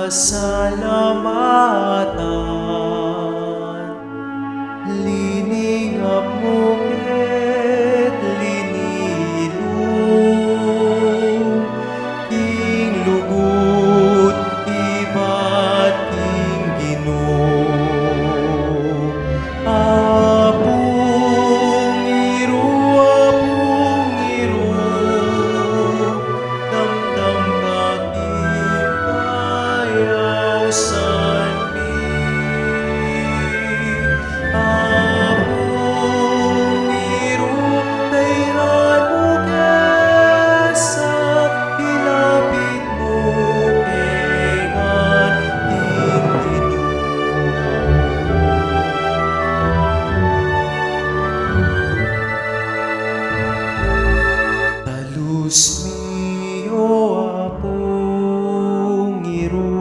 pasalamatan. Liningap mo ket linilong, king lugut iba't king Ginoo. Apong iru, damdam kaking kayaw sanmi. Apong iru, dayran mo kesa, ilapit mo kengan king Talus mi o apong iru,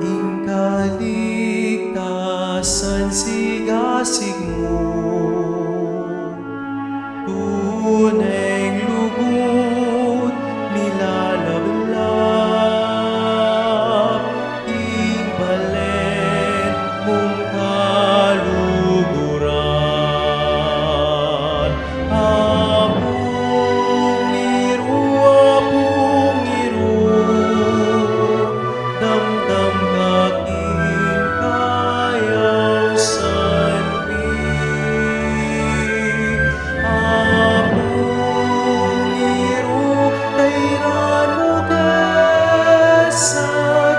ing kaligtasan sigasig mo. Tunayng lugod nilalablab, ing balen mong kaluguran. Apong iru, damdam kaking kayaw sanmi. Apong iru, dayran mo kesa,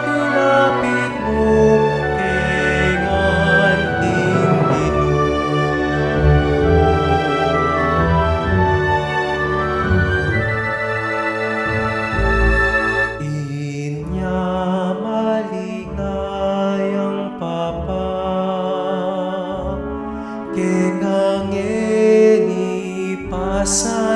ilapit mo kengan king Inya maligayang Papa, kekangeni pasa